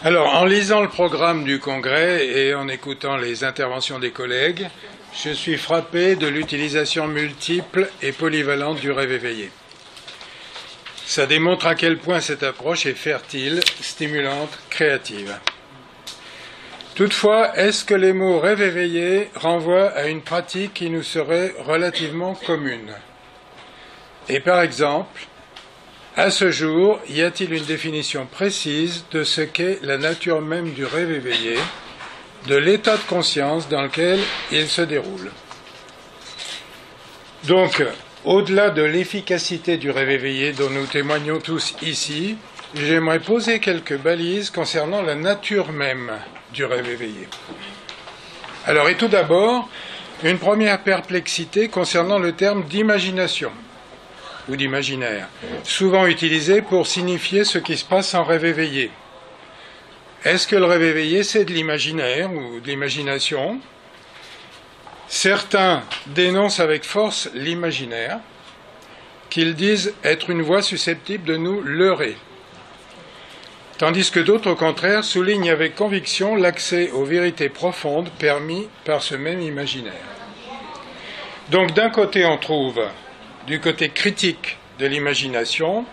Alors, en lisant le programme du Congrès et en écoutant les interventions des collègues, je suis frappé de l'utilisation multiple et polyvalente du rêve éveillé. Ça démontre à quel point cette approche est fertile, stimulante, créative. Toutefois, est-ce que les mots rêve éveillé renvoient à une pratique qui nous serait relativement commune? Et par exemple, à ce jour, y a-t-il une définition précise de ce qu'est la nature même du rêve éveillé, de l'état de conscience dans lequel il se déroule? Donc, au-delà de l'efficacité du rêve éveillé dont nous témoignons tous ici, j'aimerais poser quelques balises concernant la nature même du rêve éveillé. Alors, et tout d'abord, une première perplexité concernant le terme d'imagination ou d'imaginaire, souvent utilisé pour signifier ce qui se passe en rêve éveillé. Est-ce que le rêve éveillé, c'est de l'imaginaire ou de l'imagination? Certains dénoncent avec force l'imaginaire, qu'ils disent être une voie susceptible de nous leurrer, tandis que d'autres, au contraire, soulignent avec conviction l'accès aux vérités profondes permis par ce même imaginaire. Donc d'un côté, on trouve, du côté critique de l'imagination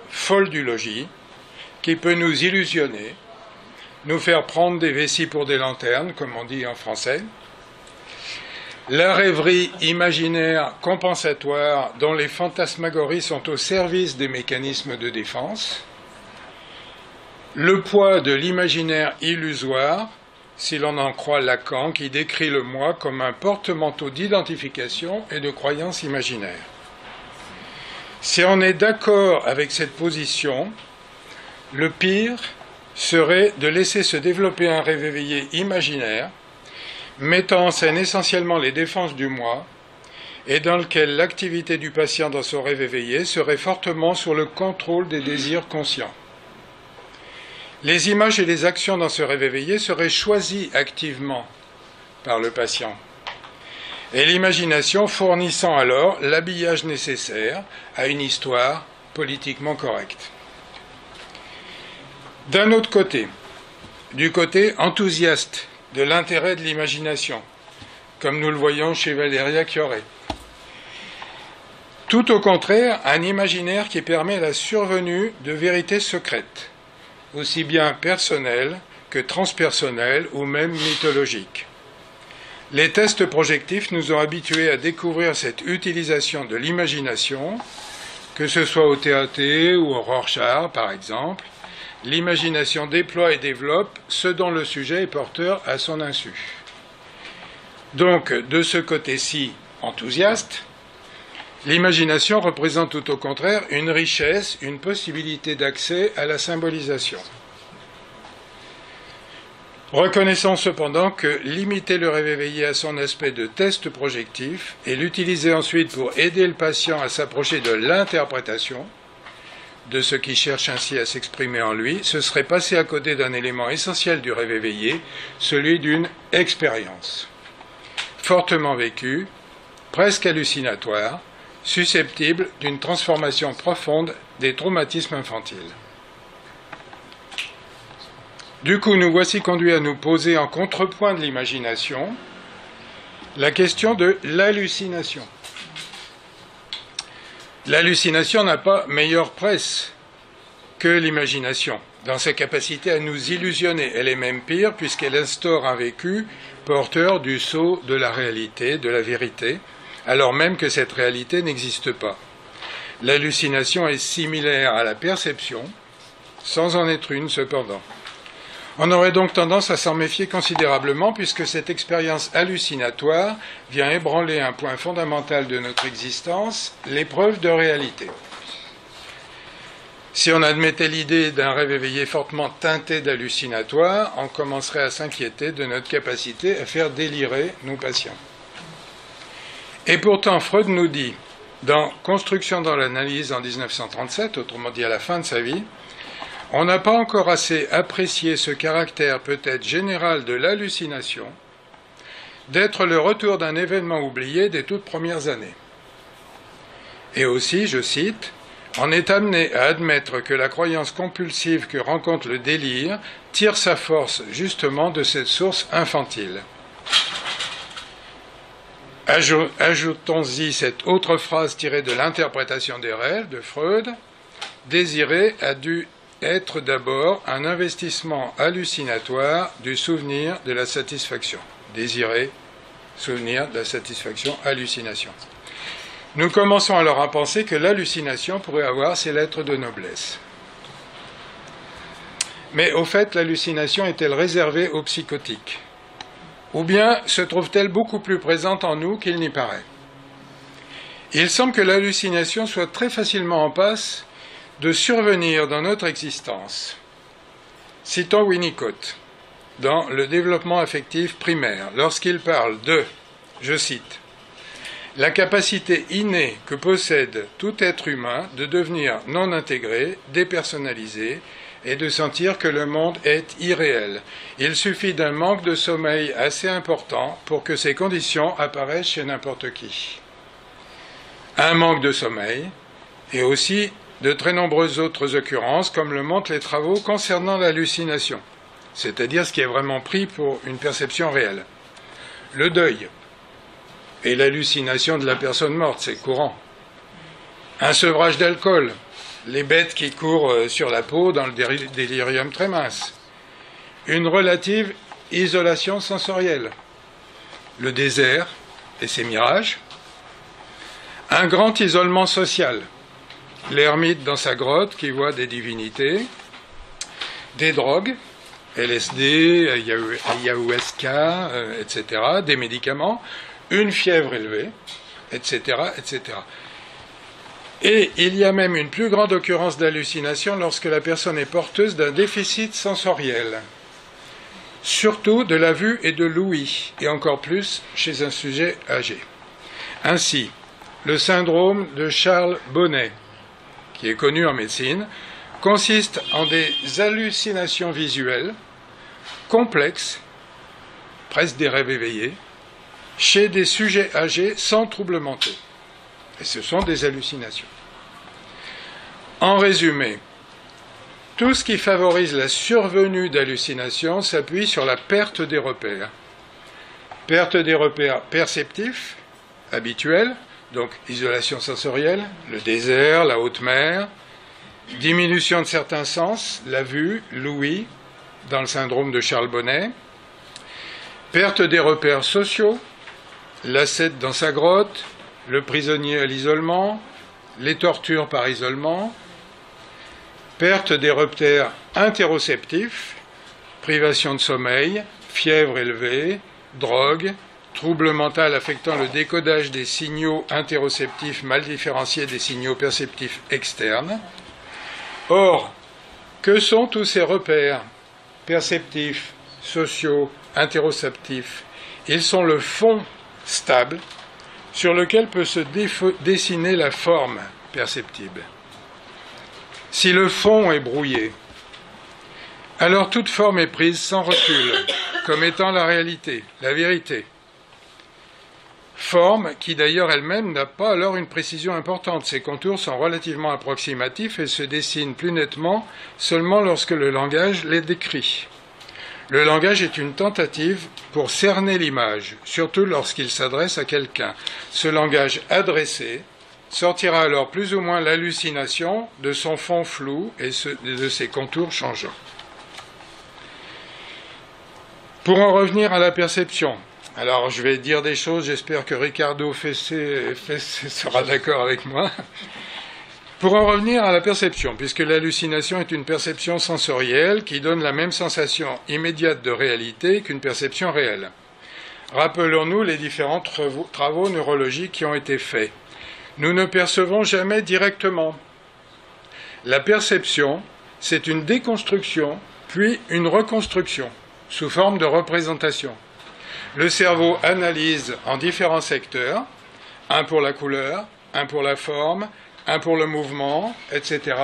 folle du logis, qui peut nous illusionner, nous faire prendre des vessies pour des lanternes, comme on dit en français, la rêverie imaginaire compensatoire dont les fantasmagories sont au service des mécanismes de défense, le poids de l'imaginaire illusoire, si l'on en croit Lacan, qui décrit le moi comme un porte-manteau d'identification et de croyances imaginaires. Si on est d'accord avec cette position, le pire serait de laisser se développer un rêve éveillé imaginaire, mettant en scène essentiellement les défenses du moi, et dans lequel l'activité du patient dans son rêve éveillé serait fortement sous le contrôle des désirs conscients. Les images et les actions dans ce rêve éveillé seraient choisies activement par le patient, et l'imagination fournissant alors l'habillage nécessaire à une histoire politiquement correcte. D'un autre côté, du côté enthousiaste de l'intérêt de l'imagination, comme nous le voyons chez Valeria Chioré, tout au contraire, un imaginaire qui permet la survenue de vérités secrètes, aussi bien personnelles que transpersonnelles ou même mythologiques. Les tests projectifs nous ont habitués à découvrir cette utilisation de l'imagination, que ce soit au TAT ou au Rorschach par exemple. L'imagination déploie et développe ce dont le sujet est porteur à son insu. Donc, de ce côté-ci enthousiaste, l'imagination représente tout au contraire une richesse, une possibilité d'accès à la symbolisation. Reconnaissons cependant que limiter le rêve éveillé à son aspect de test projectif et l'utiliser ensuite pour aider le patient à s'approcher de l'interprétation de ce qui cherche ainsi à s'exprimer en lui, ce serait passer à côté d'un élément essentiel du rêve éveillé, celui d'une expérience fortement vécue, presque hallucinatoire, susceptible d'une transformation profonde des traumatismes infantiles. Du coup, nous voici conduits à nous poser en contrepoint de l'imagination la question de l'hallucination. L'hallucination n'a pas meilleure presse que l'imagination, dans sa capacité à nous illusionner. Elle est même pire, puisqu'elle instaure un vécu porteur du sceau de la réalité, de la vérité, alors même que cette réalité n'existe pas. L'hallucination est similaire à la perception, sans en être une cependant. On aurait donc tendance à s'en méfier considérablement, puisque cette expérience hallucinatoire vient ébranler un point fondamental de notre existence, l'épreuve de réalité. Si on admettait l'idée d'un rêve éveillé fortement teinté d'hallucinatoire, on commencerait à s'inquiéter de notre capacité à faire délirer nos patients. Et pourtant, Freud nous dit, dans Construction dans l'analyse en 1937, autrement dit à la fin de sa vie, on n'a pas encore assez apprécié ce caractère peut-être général de l'hallucination, d'être le retour d'un événement oublié des toutes premières années. Et aussi, je cite, On est amené à admettre que la croyance compulsive que rencontre le délire tire sa force justement de cette source infantile. Ajoutons-y cette autre phrase tirée de l'interprétation des rêves de Freud. Désirer a dû être d'abord un investissement hallucinatoire du souvenir de la satisfaction. Désirer, souvenir de la satisfaction, hallucination. Nous commençons alors à penser que l'hallucination pourrait avoir ses lettres de noblesse. Mais au fait, l'hallucination est-elle réservée aux psychotiques ? Ou bien se trouve-t-elle beaucoup plus présente en nous qu'il n'y paraît ? Il semble que l'hallucination soit très facilement en passe de survenir dans notre existence. Citons Winnicott dans Le développement affectif primaire, lorsqu'il parle de, je cite, « la capacité innée que possède tout être humain de devenir non intégré, dépersonnalisé, et de sentir que le monde est irréel. Il suffit d'un manque de sommeil assez important pour que ces conditions apparaissent chez n'importe qui. » Un manque de sommeil, et aussi de très nombreuses autres occurrences, comme le montrent les travaux concernant l'hallucination, c'est-à-dire ce qui est vraiment pris pour une perception réelle. Le deuil et l'hallucination de la personne morte, c'est courant. Un sevrage d'alcool, les bêtes qui courent sur la peau dans le délirium très mince. Une relative isolation sensorielle. Le désert et ses mirages. Un grand isolement social. L'ermite dans sa grotte qui voit des divinités. Des drogues, LSD, ayahuasca, etc. Des médicaments. Une fièvre élevée, etc., etc. Et il y a même une plus grande occurrence d'hallucination lorsque la personne est porteuse d'un déficit sensoriel, surtout de la vue et de l'ouïe, et encore plus chez un sujet âgé. Ainsi, le syndrome de Charles Bonnet, qui est connu en médecine, consiste en des hallucinations visuelles complexes, presque des rêves éveillés, chez des sujets âgés sans troubles mentaux. Et ce sont des hallucinations. En résumé, tout ce qui favorise la survenue d'hallucinations s'appuie sur la perte des repères. Perte des repères perceptifs, habituels, donc isolation sensorielle, le désert, la haute mer, diminution de certains sens, la vue, l'ouïe, dans le syndrome de Charles Bonnet, perte des repères sociaux, l'ascète dans sa grotte, le prisonnier à l'isolement, les tortures par isolement, perte des repères interoceptifs, privation de sommeil, fièvre élevée, drogue, trouble mental affectant le décodage des signaux interoceptifs mal différenciés des signaux perceptifs externes. Or, que sont tous ces repères perceptifs, sociaux, interoceptifs? Ils sont le fond stable sur lequel peut se dessiner la forme perceptible. Si le fond est brouillé, alors toute forme est prise sans recul, comme étant la réalité, la vérité. Forme qui d'ailleurs elle-même n'a pas alors une précision importante. Ses contours sont relativement approximatifs et se dessinent plus nettement seulement lorsque le langage les décrit. Le langage est une tentative pour cerner l'image, surtout lorsqu'il s'adresse à quelqu'un. Ce langage adressé sortira alors plus ou moins l'hallucination de son fond flou et de ses contours changeants. Pour en revenir à la perception, alors je vais dire des choses, j'espère que Ricardo Fessé sera d'accord avec moi. Pour en revenir à la perception, puisque l'hallucination est une perception sensorielle qui donne la même sensation immédiate de réalité qu'une perception réelle. Rappelons-nous les différents travaux neurologiques qui ont été faits. Nous ne percevons jamais directement. La perception, c'est une déconstruction, puis une reconstruction, sous forme de représentation. Le cerveau analyse en différents secteurs, un pour la couleur, un pour la forme, un pour le mouvement, etc.,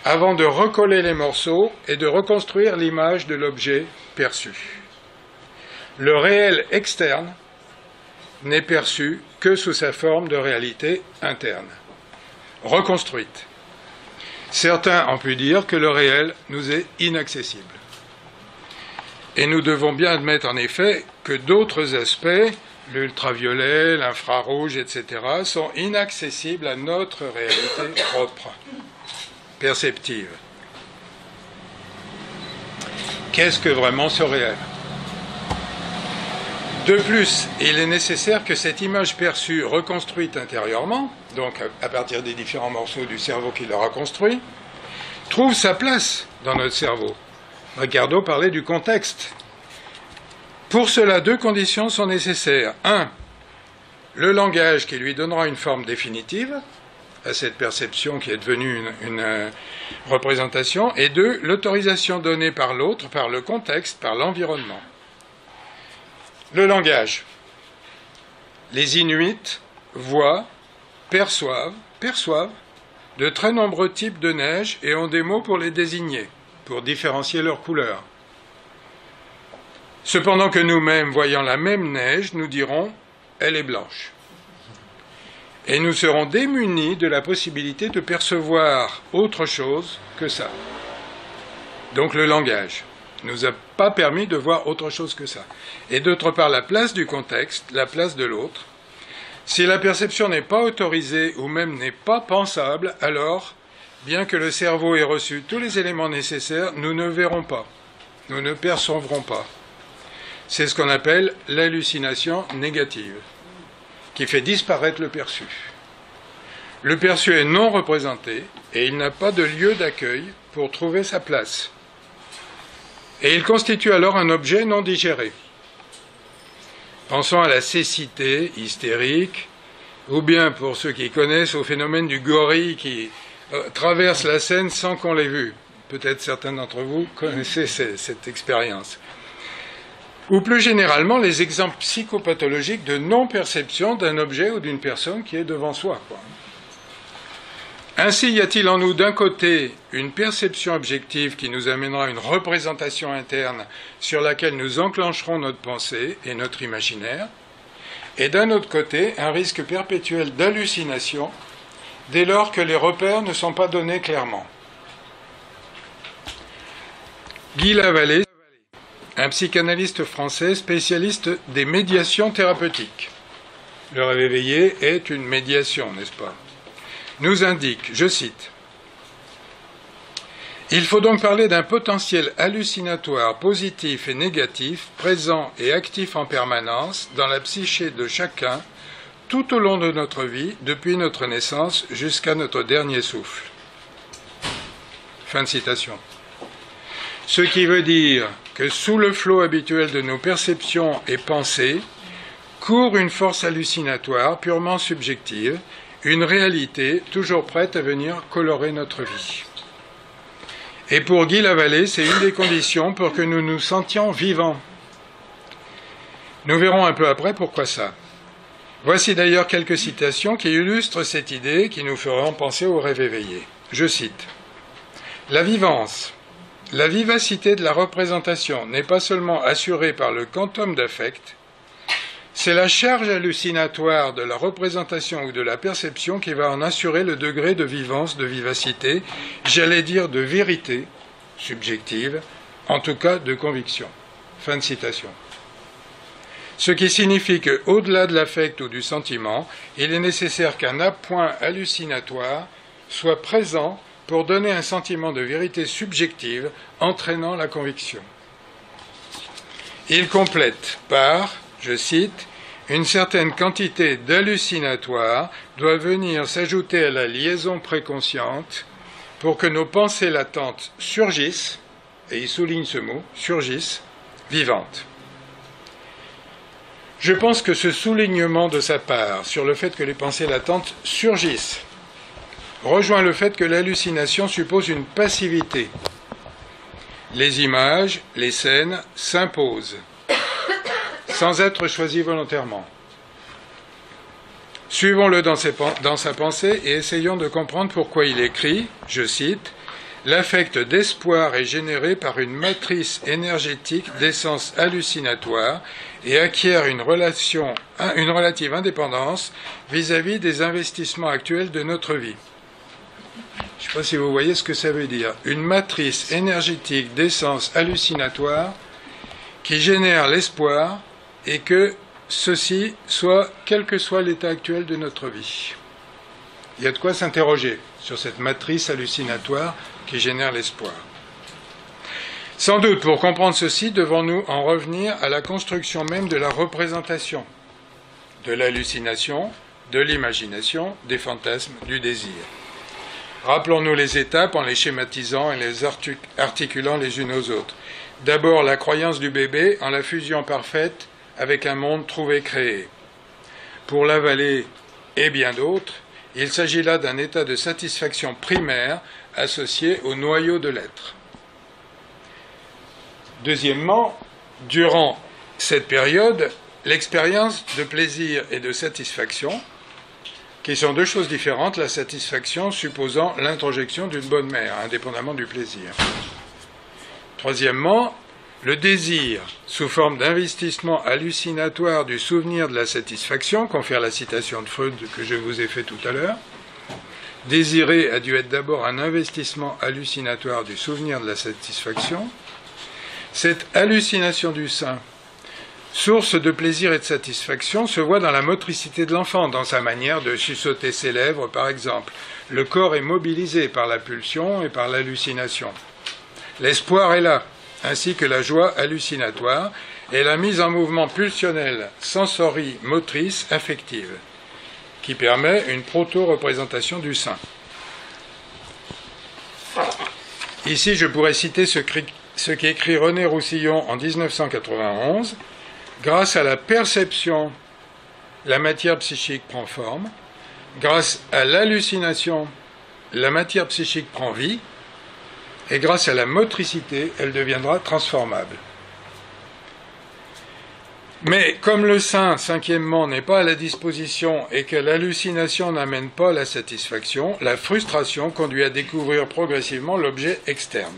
avant de recoller les morceaux et de reconstruire l'image de l'objet perçu. Le réel externe n'est perçu que sous sa forme de réalité interne, reconstruite. Certains ont pu dire que le réel nous est inaccessible. Et nous devons bien admettre en effet que d'autres aspects, l'ultraviolet, l'infrarouge, etc., sont inaccessibles à notre réalité propre, perceptive. Qu'est-ce que vraiment ce réel ? De plus, il est nécessaire que cette image perçue, reconstruite intérieurement, donc à partir des différents morceaux du cerveau qui l'aura construit, trouve sa place dans notre cerveau. Ricardo parlait du contexte. Pour cela, deux conditions sont nécessaires. 1. Le langage qui lui donnera une forme définitive à cette perception qui est devenue une représentation. Et 2. L'autorisation donnée par l'autre, par le contexte, par l'environnement. Le langage. Les Inuits voient, perçoivent de très nombreux types de neige et ont des mots pour les désigner, pour différencier leurs couleurs. Cependant que nous-mêmes, voyant la même neige, nous dirons « elle est blanche ». Et nous serons démunis de la possibilité de percevoir autre chose que ça. Donc le langage nous a pas permis de voir autre chose que ça. Et d'autre part, la place du contexte, la place de l'autre. Si la perception n'est pas autorisée ou même n'est pas pensable, alors, bien que le cerveau ait reçu tous les éléments nécessaires, nous ne verrons pas, nous ne percevrons pas. C'est ce qu'on appelle l'hallucination négative, qui fait disparaître le perçu. Le perçu est non représenté et il n'a pas de lieu d'accueil pour trouver sa place. Et il constitue alors un objet non digéré. Pensons à la cécité hystérique, ou bien, pour ceux qui connaissent, au phénomène du gorille qui traverse la scène sans qu'on l'ait vu. Peut-être certains d'entre vous connaissez cette expérience. Ou plus généralement, les exemples psychopathologiques de non-perception d'un objet ou d'une personne qui est devant soi, quoi. Ainsi, y a-t-il en nous d'un côté une perception objective qui nous amènera à une représentation interne sur laquelle nous enclencherons notre pensée et notre imaginaire, et d'un autre côté un risque perpétuel d'hallucination dès lors que les repères ne sont pas donnés clairement. Guy Lavallée, un psychanalyste français spécialiste des médiations thérapeutiques. Le rêve éveillé est une médiation, n'est-ce pas ? Nous indique, je cite, « Il faut donc parler d'un potentiel hallucinatoire positif et négatif, présent et actif en permanence dans la psyché de chacun tout au long de notre vie, depuis notre naissance jusqu'à notre dernier souffle. » Fin de citation. Ce qui veut dire que sous le flot habituel de nos perceptions et pensées court une force hallucinatoire purement subjective, une réalité toujours prête à venir colorer notre vie. Et pour Guy Lavallée, c'est une des conditions pour que nous nous sentions vivants. Nous verrons un peu après pourquoi ça. Voici d'ailleurs quelques citations qui illustrent cette idée qui nous feront penser au rêve éveillé. Je cite. « La vivance, la vivacité de la représentation n'est pas seulement assurée par le quantum d'affect, c'est la charge hallucinatoire de la représentation ou de la perception qui va en assurer le degré de vivance, de vivacité, j'allais dire de vérité subjective, en tout cas de conviction. » Fin de citation. Ce qui signifie qu'au-delà de l'affect ou du sentiment, il est nécessaire qu'un appoint hallucinatoire soit présent pour donner un sentiment de vérité subjective entraînant la conviction. Il complète par, je cite, « Une certaine quantité d'hallucinatoire doit venir s'ajouter à la liaison préconsciente pour que nos pensées latentes surgissent, et il souligne ce mot, surgissent, vivantes. » Je pense que ce soulignement de sa part sur le fait que les pensées latentes surgissent rejoint le fait que l'hallucination suppose une passivité. Les images, les scènes s'imposent, sans être choisies volontairement. Suivons-le dans sa pensée et essayons de comprendre pourquoi il écrit, je cite, « L'affect d'espoir est généré par une matrice énergétique d'essence hallucinatoire et acquiert une relative indépendance vis-à-vis des investissements actuels de notre vie. » Je ne sais pas si vous voyez ce que ça veut dire. Une matrice énergétique d'essence hallucinatoire qui génère l'espoir et que ceci soit, quel que soit l'état actuel de notre vie. Il y a de quoi s'interroger sur cette matrice hallucinatoire qui génère l'espoir. Sans doute, pour comprendre ceci, devons-nous en revenir à la construction même de la représentation, de l'hallucination, de l'imagination, des fantasmes, du désir. Rappelons-nous les étapes en les schématisant et les articulant les unes aux autres. D'abord, la croyance du bébé en la fusion parfaite avec un monde trouvé créé. Pour la vallée et bien d'autres, il s'agit là d'un état de satisfaction primaire associé au noyau de l'être. Deuxièmement, durant cette période, l'expérience de plaisir et de satisfaction, qui sont deux choses différentes, la satisfaction supposant l'introjection d'une bonne mère, indépendamment du plaisir. Troisièmement, le désir, sous forme d'investissement hallucinatoire du souvenir de la satisfaction, confère la citation de Freud que je vous ai faite tout à l'heure. Désirer a dû être d'abord un investissement hallucinatoire du souvenir de la satisfaction. Cette hallucination du sein, source de plaisir et de satisfaction, se voit dans la motricité de l'enfant, dans sa manière de suçoter ses lèvres, par exemple. Le corps est mobilisé par la pulsion et par l'hallucination. L'espoir est là, ainsi que la joie hallucinatoire et la mise en mouvement pulsionnelle, sensorimotrice, affective, qui permet une proto-représentation du sein. Ici, je pourrais citer ce qu'écrit René Roussillon en 1991. Grâce à la perception, la matière psychique prend forme. Grâce à l'hallucination, la matière psychique prend vie. Et grâce à la motricité, elle deviendra transformable. Mais comme le sein, cinquièmement, n'est pas à la disposition et que l'hallucination n'amène pas la satisfaction, la frustration conduit à découvrir progressivement l'objet externe.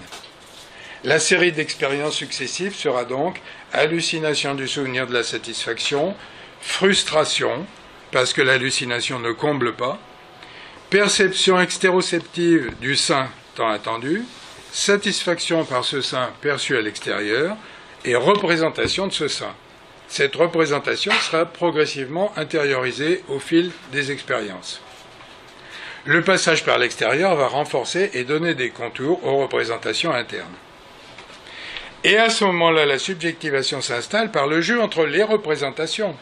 La série d'expériences successives sera donc hallucination du souvenir de la satisfaction, frustration, parce que l'hallucination ne comble pas, perception extéroceptive du sein tant attendu, satisfaction par ce sein perçu à l'extérieur et représentation de ce sein. Cette représentation sera progressivement intériorisée au fil des expériences. Le passage par l'extérieur va renforcer et donner des contours aux représentations internes. Et à ce moment-là, la subjectivation s'installe par le jeu entre les représentations.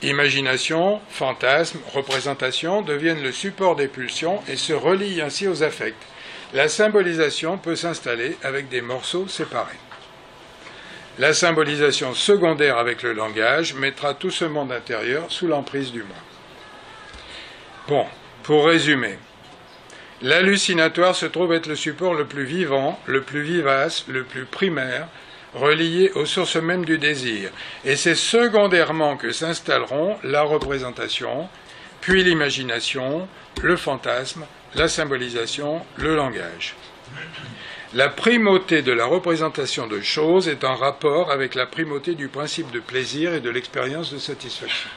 Imagination, fantasme, représentation deviennent le support des pulsions et se relient ainsi aux affects. La symbolisation peut s'installer avec des morceaux séparés. La symbolisation secondaire avec le langage mettra tout ce monde intérieur sous l'emprise du moi. Bon, pour résumer, l'hallucinatoire se trouve être le support le plus vivant, le plus vivace, le plus primaire, relié aux sources mêmes du désir. Et c'est secondairement que s'installeront la représentation, puis l'imagination, le fantasme, la symbolisation, le langage. La primauté de la représentation de choses est en rapport avec la primauté du principe de plaisir et de l'expérience de satisfaction.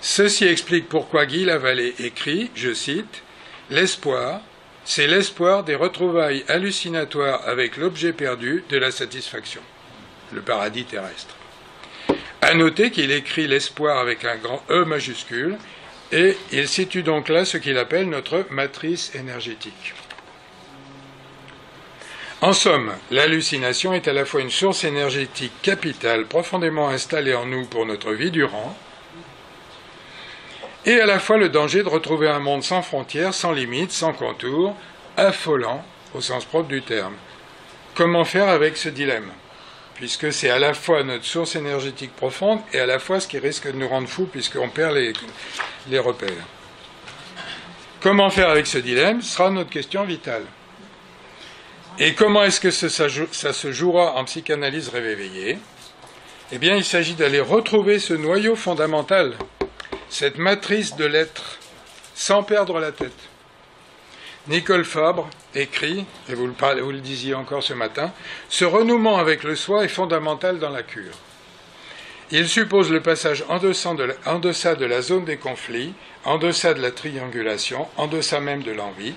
Ceci explique pourquoi Guy Lavallée écrit, je cite, « L'espoir, c'est l'espoir des retrouvailles hallucinatoires avec l'objet perdu de la satisfaction, le paradis terrestre. » À noter qu'il écrit l'espoir avec un grand E majuscule, et il situe donc là ce qu'il appelle notre matrice énergétique. En somme, l'hallucination est à la fois une source énergétique capitale profondément installée en nous pour notre vie durant, et à la fois le danger de retrouver un monde sans frontières, sans limites, sans contours, affolant au sens propre du terme. Comment faire avec ce dilemme ? Puisque c'est à la fois notre source énergétique profonde et à la fois ce qui risque de nous rendre fous puisqu'on perd les repères. Comment faire avec ce dilemme sera notre question vitale. Et comment est-ce que ça se jouera en psychanalyse réveillée ? Eh bien, il s'agit d'aller retrouver ce noyau fondamental, cette matrice de l'être, sans perdre la tête. Nicole Fabre écrit, et vous le disiez encore ce matin, « Ce renouement avec le soi est fondamental dans la cure. Il suppose le passage en deçà de la zone des conflits, en deçà de la triangulation, en deçà même de l'envie.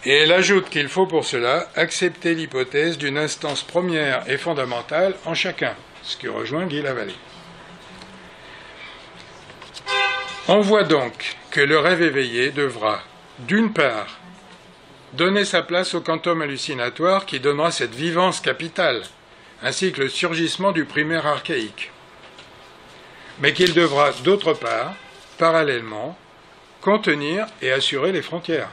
Et elle ajoute qu'il faut pour cela accepter l'hypothèse d'une instance première et fondamentale en chacun, ce qui rejoint Guy Lavallée. On voit donc que le rêve éveillé devra, d'une part, donner sa place au quantum hallucinatoire qui donnera cette vivance capitale, ainsi que le surgissement du primaire archaïque. Mais qu'il devra, d'autre part, parallèlement, contenir et assurer les frontières.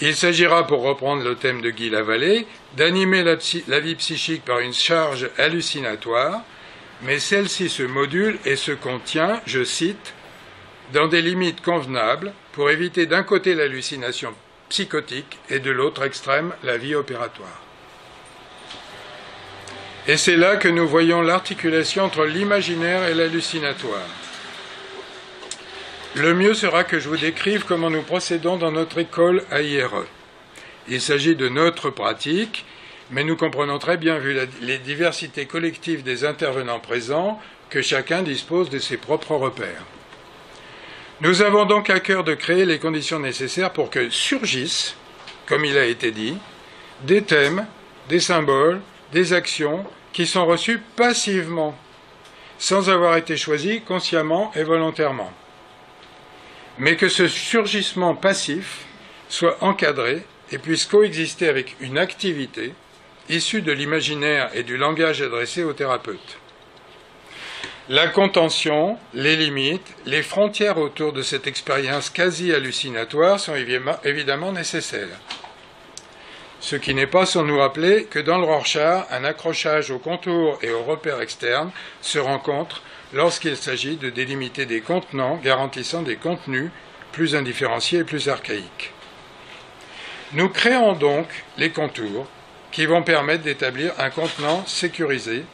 Il s'agira, pour reprendre le thème de Guy Lavallée, d'animer la vie psychique par une charge hallucinatoire, mais celle-ci se module et se contient, je cite, dans des limites convenables pour éviter d'un côté l'hallucination psychotique et de l'autre extrême la vie opératoire. Et c'est là que nous voyons l'articulation entre l'imaginaire et l'hallucinatoire. Le mieux sera que je vous décrive comment nous procédons dans notre école AIRE. Il s'agit de notre pratique, mais nous comprenons très bien, vu les diversités collectives des intervenants présents, que chacun dispose de ses propres repères. Nous avons donc à cœur de créer les conditions nécessaires pour que surgissent, comme il a été dit, des thèmes, des symboles, des actions qui sont reçus passivement, sans avoir été choisis consciemment et volontairement. Mais que ce surgissement passif soit encadré et puisse coexister avec une activité issue de l'imaginaire et du langage adressé au thérapeute. La contention, les limites, les frontières autour de cette expérience quasi hallucinatoire sont évidemment nécessaires. Ce qui n'est pas sans nous rappeler que dans le Rorschach, un accrochage aux contours et aux repères externes se rencontre lorsqu'il s'agit de délimiter des contenants garantissant des contenus plus indifférenciés et plus archaïques. Nous créons donc les contours qui vont permettre d'établir un contenant sécurisé,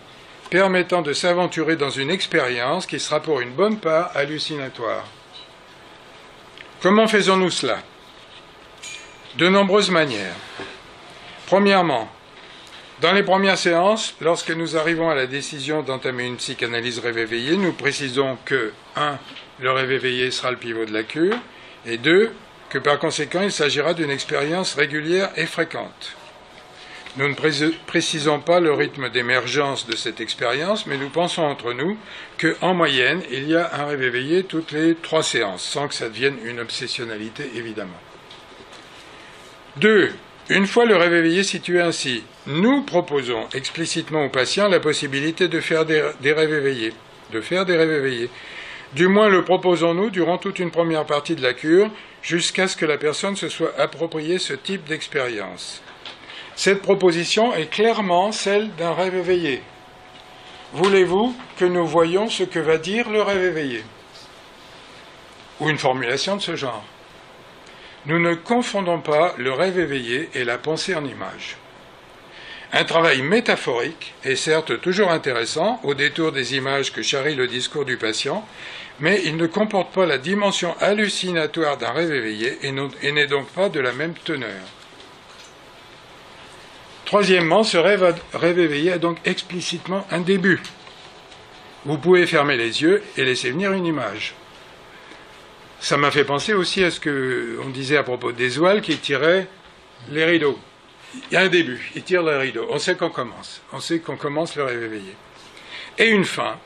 permettant de s'aventurer dans une expérience qui sera pour une bonne part hallucinatoire. Comment faisons-nous cela? De nombreuses manières. Premièrement, dans les premières séances, lorsque nous arrivons à la décision d'entamer une psychanalyse rêve éveillé, nous précisons que 1. Le rêve éveillé sera le pivot de la cure, et 2. Que par conséquent, il s'agira d'une expérience régulière et fréquente. Nous ne précisons pas le rythme d'émergence de cette expérience, mais nous pensons entre nous qu'en moyenne, il y a un rêve éveillé toutes les 3 séances, sans que ça devienne une obsessionnalité, évidemment. 2. Une fois le rêve éveillé situé ainsi, nous proposons explicitement aux patients la possibilité de faire des rêves éveillés, Du moins le proposons-nous durant toute une première partie de la cure, jusqu'à ce que la personne se soit approprié ce type d'expérience. Cette proposition est clairement celle d'un rêve éveillé. Voulez-vous que nous voyions ce que va dire le rêve éveillé? Ou une formulation de ce genre. Nous ne confondons pas le rêve éveillé et la pensée en images. Un travail métaphorique est certes toujours intéressant au détour des images que charrie le discours du patient, mais il ne comporte pas la dimension hallucinatoire d'un rêve éveillé et n'est donc pas de la même teneur. Troisièmement, ce rêve éveillé a donc explicitement un début. Vous pouvez fermer les yeux et laisser venir une image. Ça m'a fait penser aussi à ce qu'on disait à propos des ouals qui tiraient les rideaux. Il y a un début, ils tirent les rideaux. On sait qu'on commence. On sait qu'on commence le rêve éveillé. Et une fin,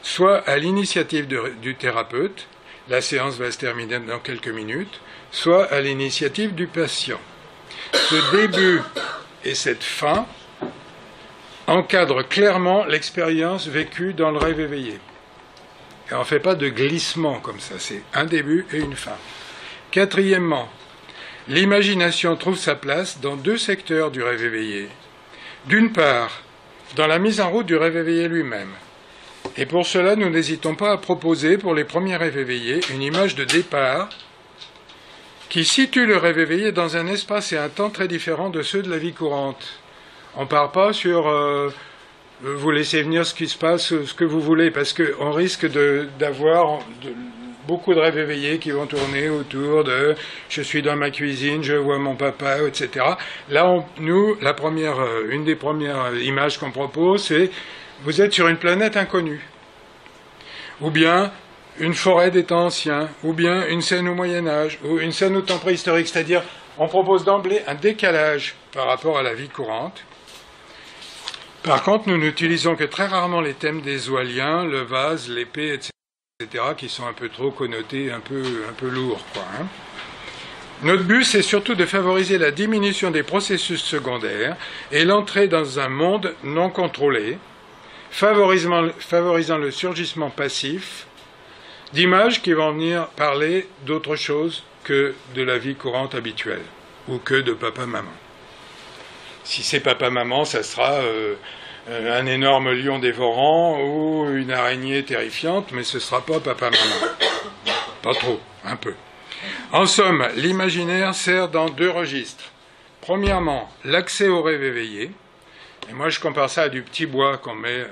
soit à l'initiative du thérapeute, la séance va se terminer dans quelques minutes, soit à l'initiative du patient. Ce début et cette fin encadrent clairement l'expérience vécue dans le rêve éveillé. Et on ne fait pas de glissement comme ça, c'est un début et une fin. Quatrièmement, l'imagination trouve sa place dans 2 secteurs du rêve éveillé. D'une part, dans la mise en route du rêve éveillé lui-même. Et pour cela, nous n'hésitons pas à proposer pour les premiers rêves éveillés une image de départ qui situe le rêve éveillé dans un espace et un temps très différents de ceux de la vie courante. On ne part pas sur vous laissez venir ce qui se passe, ce que vous voulez, parce qu'on risque d'avoir beaucoup de rêves éveillés qui vont tourner autour de « je suis dans ma cuisine, je vois mon papa », etc. Là, une des premières images qu'on propose, c'est « vous êtes sur une planète inconnue, ou bien une forêt des temps anciens, ou bien une scène au Moyen-Âge, ou une scène au temps préhistorique, c'est-à-dire on propose d'emblée un décalage par rapport à la vie courante. Par contre, nous n'utilisons que très rarement les thèmes des Oiliens, le vase, l'épée, etc., qui sont un peu trop connotés, un peu lourds, quoi, hein. Notre but, c'est surtout de favoriser la diminution des processus secondaires et l'entrée dans un monde non contrôlé, favorisant le surgissement passif d'images qui vont venir parler d'autre chose que de la vie courante habituelle, ou que de papa-maman. Si c'est papa-maman, ça sera un énorme lion dévorant ou une araignée terrifiante, mais ce ne sera pas papa-maman. Pas trop, un peu. En somme, l'imaginaire sert dans deux registres. Premièrement, l'accès au rêve éveillé. Et moi, je compare ça à du petit bois qu'on met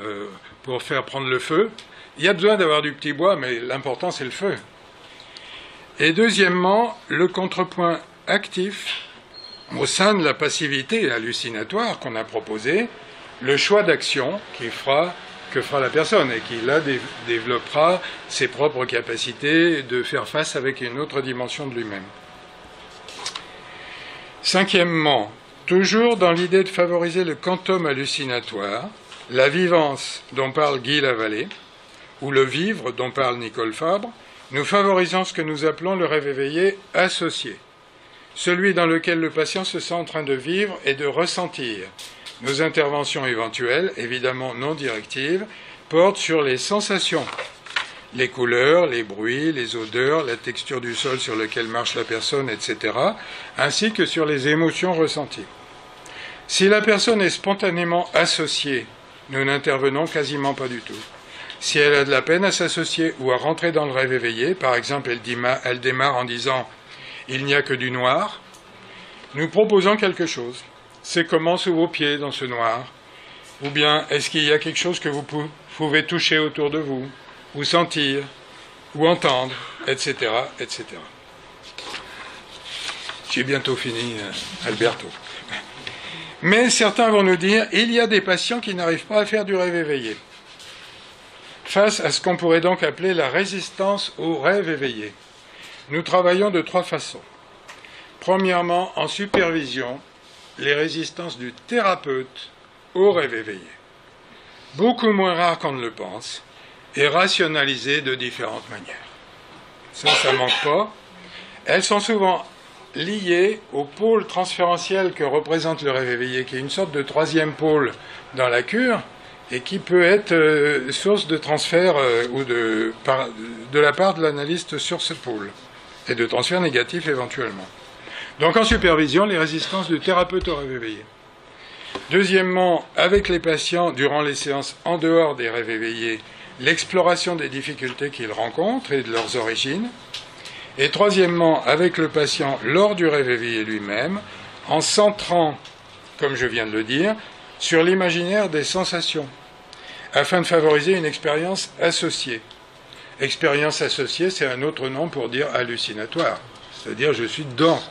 pour faire prendre le feu. Il y a besoin d'avoir du petit bois, mais l'important, c'est le feu. Et deuxièmement, le contrepoint actif au sein de la passivité hallucinatoire qu'on a proposé, le choix d'action que fera la personne et qui, là, développera ses propres capacités de faire face avec une autre dimension de lui-même. Cinquièmement, toujours dans l'idée de favoriser le quantum hallucinatoire, la vivance dont parle Guy Lavallée, ou le vivre dont parle Nicole Fabre, nous favorisons ce que nous appelons le rêve éveillé associé, celui dans lequel le patient se sent en train de vivre et de ressentir. Nos interventions éventuelles, évidemment non directives, portent sur les sensations, les couleurs, les bruits, les odeurs, la texture du sol sur lequel marche la personne, etc., ainsi que sur les émotions ressenties. Si la personne est spontanément associée, nous n'intervenons quasiment pas du tout. Si elle a de la peine à s'associer ou à rentrer dans le rêve éveillé, par exemple elle démarre en disant « il n'y a que du noir », nous proposons quelque chose. C'est comment sous vos pieds dans ce noir? Ou bien est-ce qu'il y a quelque chose que vous pouvez toucher autour de vous, ou sentir, ou entendre, etc., etc. J'ai bientôt fini, Alberto. Mais certains vont nous dire, il y a des patients qui n'arrivent pas à faire du rêve éveillé. Face à ce qu'on pourrait donc appeler la résistance au rêve éveillé, nous travaillons de trois façons. Premièrement, en supervision, les résistances du thérapeute au rêve éveillé. Beaucoup moins rares qu'on ne le pense, et rationalisées de différentes manières. Ça manque pas. Elles sont souvent liées au pôle transférentiel que représente le rêve éveillé, qui est une sorte de troisième pôle dans la cure, et qui peut être source de transfert ou de la part de l'analyste sur ce pôle, et de transfert négatif éventuellement. Donc en supervision, les résistances du thérapeute au rêve éveillé. Deuxièmement, avec les patients, durant les séances en dehors des rêves éveillés, l'exploration des difficultés qu'ils rencontrent et de leurs origines. Et troisièmement, avec le patient lors du rêve éveillé lui-même, en centrant, comme je viens de le dire, sur l'imaginaire des sensations, afin de favoriser une expérience associée. Expérience associée, c'est un autre nom pour dire hallucinatoire, c'est-à-dire je suis dedans.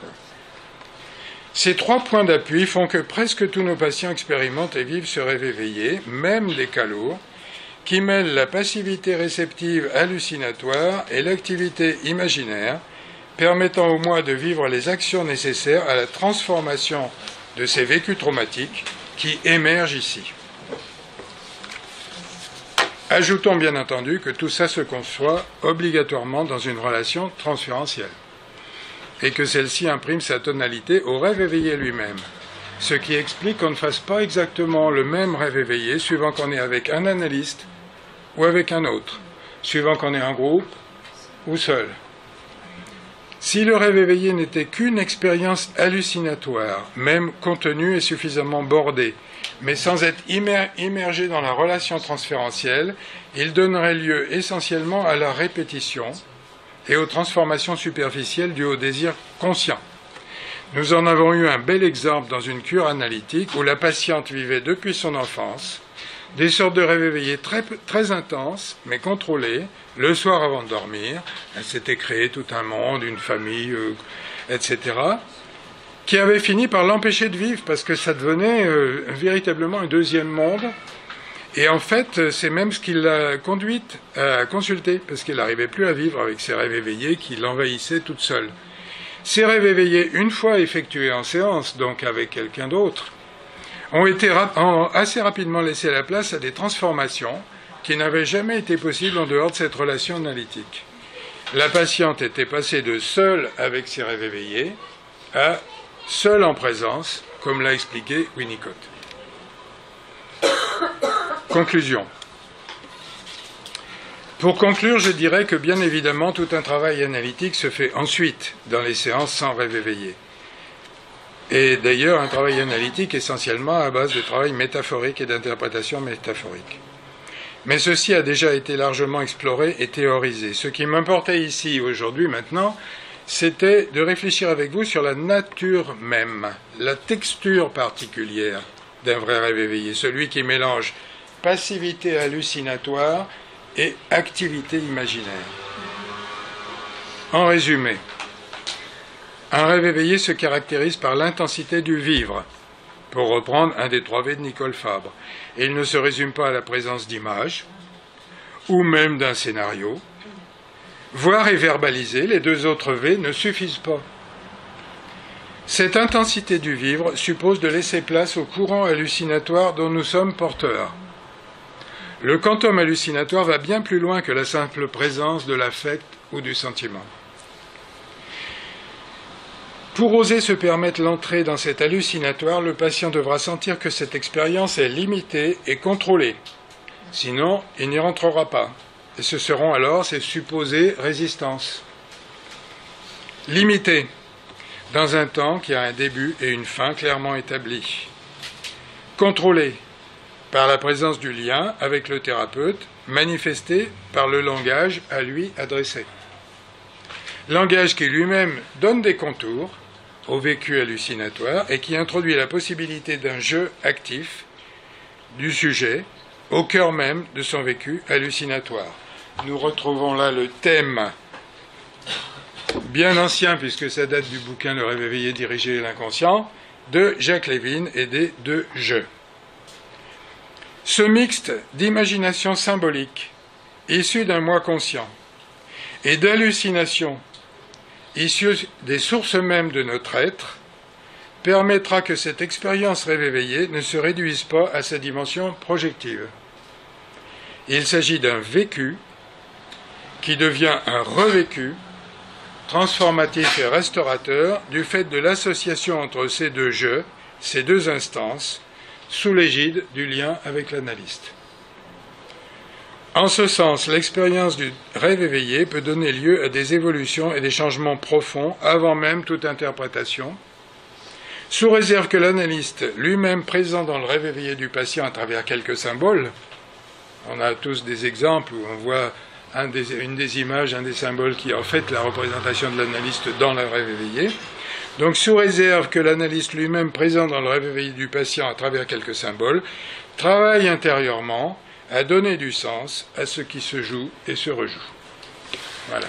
Ces trois points d'appui font que presque tous nos patients expérimentent et vivent ce rêve éveillé, même des cas lourds, qui mêlent la passivité réceptive hallucinatoire et l'activité imaginaire, permettant au moins de vivre les actions nécessaires à la transformation de ces vécus traumatiques qui émergent ici. Ajoutons bien entendu que tout ça se conçoit obligatoirement dans une relation transférentielle, et que celle-ci imprime sa tonalité au rêve éveillé lui-même, ce qui explique qu'on ne fasse pas exactement le même rêve éveillé suivant qu'on est avec un analyste ou avec un autre, suivant qu'on est en groupe ou seul. Si le rêve éveillé n'était qu'une expérience hallucinatoire, même contenue et suffisamment bordée, mais sans être immergé dans la relation transférentielle, il donnerait lieu essentiellement à la répétition et aux transformations superficielles dues au désir conscient. Nous en avons eu un bel exemple dans une cure analytique où la patiente vivait depuis son enfance des sortes de rêves éveillés très intenses, mais contrôlés, le soir avant de dormir. Elle s'était créé tout un monde, une famille, etc., qui avait fini par l'empêcher de vivre, parce que ça devenait véritablement un deuxième monde, Et en fait, c'est même ce qui l'a conduite à consulter, parce qu'elle n'arrivait plus à vivre avec ses rêves éveillés qui l'envahissaient toute seule. Ces rêves éveillés, une fois effectués en séance, donc avec quelqu'un d'autre, ont été assez rapidement laissé la place à des transformations qui n'avaient jamais été possibles en dehors de cette relation analytique. La patiente était passée de seule avec ses rêves éveillés à seule en présence, comme l'a expliqué Winnicott. Conclusion. Pour conclure, je dirais que bien évidemment, tout un travail analytique se fait ensuite dans les séances sans rêve éveillé. Et d'ailleurs, un travail analytique essentiellement à base de travail métaphorique et d'interprétation métaphorique. Mais ceci a déjà été largement exploré et théorisé. Ce qui m'importait ici, aujourd'hui, maintenant, c'était de réfléchir avec vous sur la nature même, la texture particulière d'un vrai rêve éveillé, celui qui mélange passivité hallucinatoire et activité imaginaire. En résumé, un rêve éveillé se caractérise par l'intensité du vivre, pour reprendre un des 3 V de Nicole Fabre. Et il ne se résume pas à la présence d'images, ou même d'un scénario. Voir et verbaliser, les 2 autres V ne suffisent pas. Cette intensité du vivre suppose de laisser place au courant hallucinatoire dont nous sommes porteurs. Le quantum hallucinatoire va bien plus loin que la simple présence de l'affect ou du sentiment. Pour oser se permettre l'entrée dans cet hallucinatoire, le patient devra sentir que cette expérience est limitée et contrôlée. Sinon, il n'y rentrera pas. Et ce seront alors ses supposées résistances. Limitée, dans un temps qui a un début et une fin clairement établis. Contrôlée, par la présence du lien avec le thérapeute, manifesté par le langage à lui adressé. Langage qui lui-même donne des contours au vécu hallucinatoire et qui introduit la possibilité d'un jeu actif du sujet au cœur même de son vécu hallucinatoire. Nous retrouvons là le thème bien ancien, puisque ça date du bouquin Le rêve éveillé dirigé l'inconscient, de Jacques Levine et des 2 jeux. Ce mixte d'imagination symbolique, issu d'un moi conscient, et d'hallucination, issu des sources mêmes de notre être, permettra que cette expérience rêve éveillé ne se réduise pas à sa dimension projective. Il s'agit d'un vécu qui devient un revécu, transformatif et restaurateur du fait de l'association entre ces 2 jeux, ces 2 instances, sous l'égide du lien avec l'analyste. En ce sens, l'expérience du rêve éveillé peut donner lieu à des évolutions et des changements profonds avant même toute interprétation, sous réserve que l'analyste, lui-même présent dans le rêve éveillé du patient à travers quelques symboles, on a tous des exemples où on voit une des images, un des symboles qui est en fait la représentation de l'analyste dans le rêve éveillé. Donc, sous réserve que l'analyste lui-même présent dans le rêve éveillé du patient à travers quelques symboles, travaille intérieurement à donner du sens à ce qui se joue et se rejoue. Voilà.